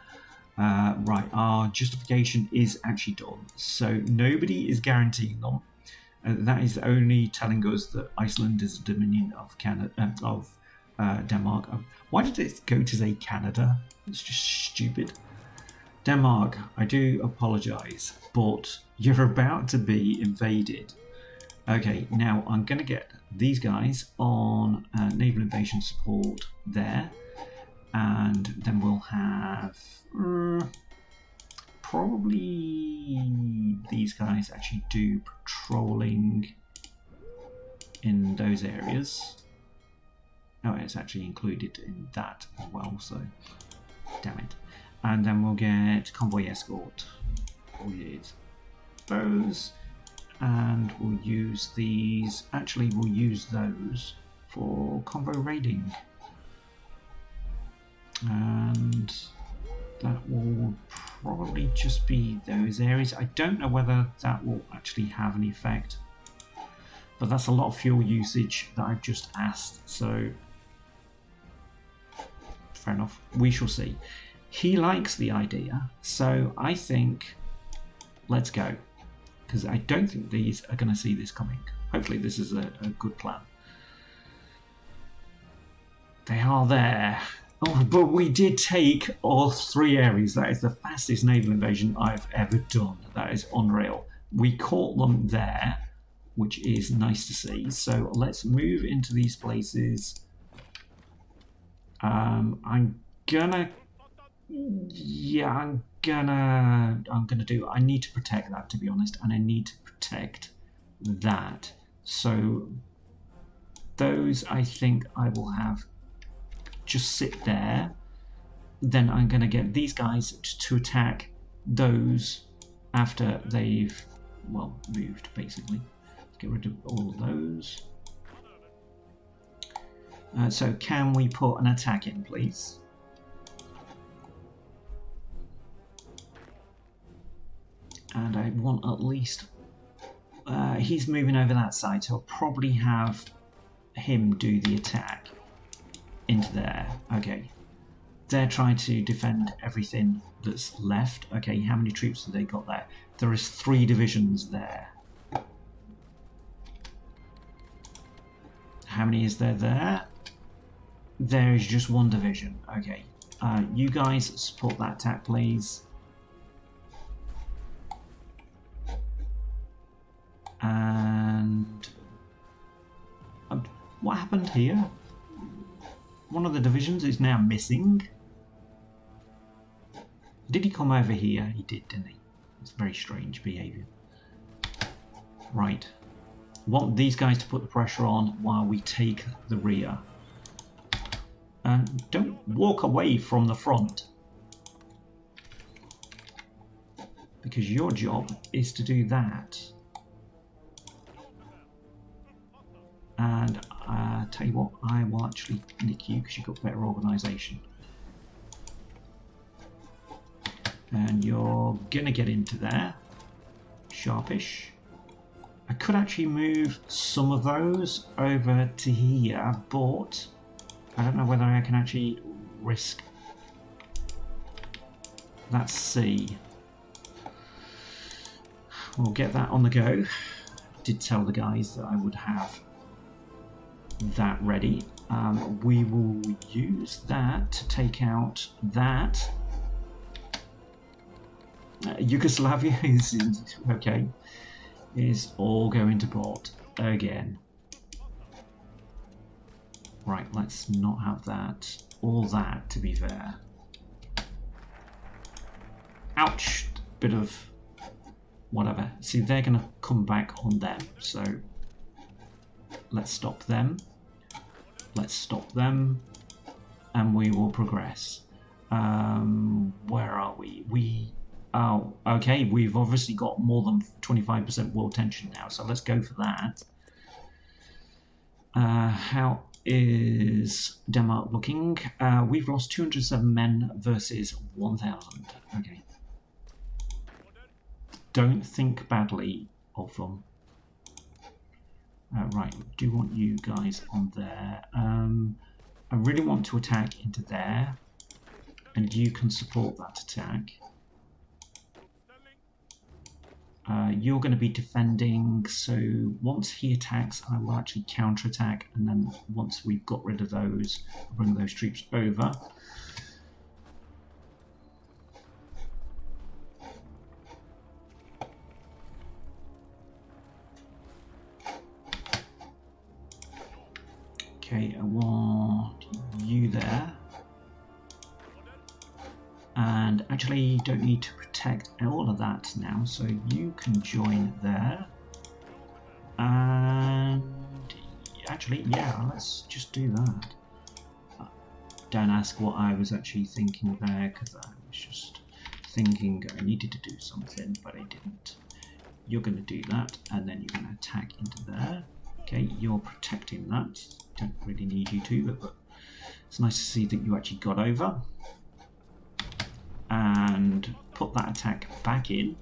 Right, our justification is actually done. So nobody is guaranteeing them. That is only telling us that Iceland is a dominion of Denmark. Why did it go to say Canada? It's just stupid. Denmark, I do apologise, but you're about to be invaded. Okay, now I'm going to get these guys on naval invasion support there, and then we'll have probably these guys actually do patrolling in those areas. Oh, it's actually included in that as well, so damn it. And then we'll get convoy escort. We'll use those. And we'll use these, actually we'll use those for convoy raiding. And that will probably just be those areas. I don't know whether that will actually have any effect, but that's a lot of fuel usage that I've just asked, so fair enough, we shall see. He likes the idea, so I think let's go. Because I don't think these are going to see this coming. Hopefully this is a good plan. They are there. Oh, but we did take all three areas. That is the fastest naval invasion I've ever done. That is unreal. We caught them there, which is nice to see. So let's move into these places. I'm gonna do, I need to protect that, to be honest, and I need to protect that. So those, I think I will have just sit there. Then I'm going to get these guys to attack those after they've, well, moved, basically. Let's get rid of all of those. So can we put an attack in, please? And I want at least... he's moving over that side, so I'll probably have him do the attack into there. Okay. They're trying to defend everything that's left. Okay, how many troops have they got there? There is 3 divisions there. How many is there there? There is just 1 division. Okay. You guys support that attack, please. What happened here? One of the divisions is now missing. Did he come over here? He did, didn't he? It's very strange behaviour. Right. Want these guys to put the pressure on while we take the rear. Don't walk away from the front. Because your job is to do that. And tell you what, I will actually nick you because you've got better organisation. And you're gonna get into there. Sharpish. I could actually move some of those over to here, but I don't know whether I can actually risk. Let's see. We'll get that on the go. Did tell the guys that I would have that ready. We will use that to take out that. Yugoslavia is okay. Is all going to port again. Right, let's not have that. All that, to be fair. Ouch! Bit of whatever. See, they're going to come back on them. So let's stop them. Let's stop them. And we will progress. Where are we? Oh, okay. We've obviously got more than 25% world tension now. So let's go for that. How is Denmark looking? We've lost 207 men versus 1,000. Okay. Don't think badly of them. Right, do want you guys on there. I really want to attack into there, and you can support that attack. You're going to be defending, so once he attacks, I will actually counterattack, and then once we've got rid of those, I'll bring those troops over. Okay, I want you there. And actually don't need to protect all of that now, so you can join there. And actually, yeah, let's just do that. Don't ask what I was actually thinking there, because I was just thinking I needed to do something, but I didn't. You're going to do that, and then you're going to attack into there. Okay, you're protecting that. Don't really need you to, but it's nice to see that you actually got over. And put that attack back in.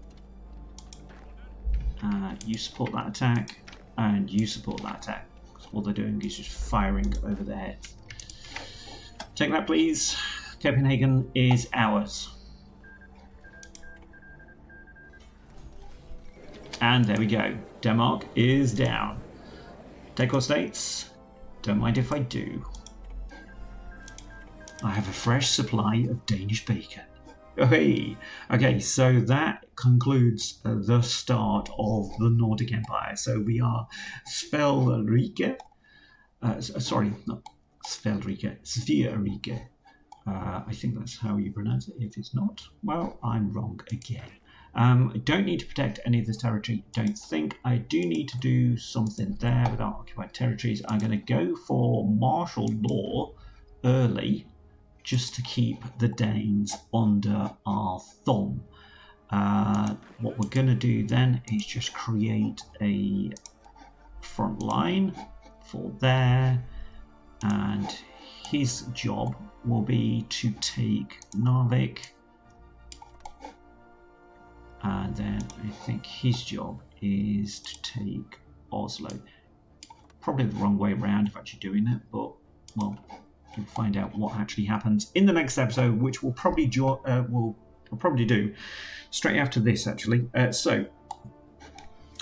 You support that attack, and you support that attack. All they're doing is just firing over their heads. Take that, please. Copenhagen is ours. And there we go. Denmark is down. Take all states. Don't mind if I do. I have a fresh supply of Danish bacon. Hey, okay, so that concludes the start of the Nordic Empire. So we are Svelrike, sorry, not Svelrike, Svirrike. I think that's how you pronounce it. If it's not, well, I'm wrong again. I don't need to protect any of this territory, don't think. I do need to do something there with our occupied territories. I'm going to go for martial law early, just to keep the Danes under our thumb. What we're going to do then is just create a front line for there, and his job will be to take Narvik, and then I think his job is to take Oslo. Probably the wrong way around of actually doing it, but well, you'll find out what actually happens in the next episode, which we'll probably we'll probably do straight after this, actually. So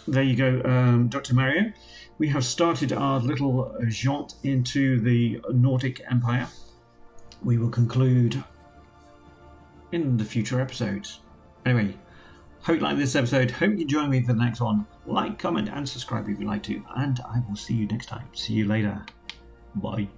there you go, Dr. Mario. We have started our little jaunt into the Nordic Empire. We will conclude in the future episodes. Anyway, hope you like this episode. Hope you join me for the next one. Like, comment, and subscribe if you like to. And I will see you next time. See you later. Bye.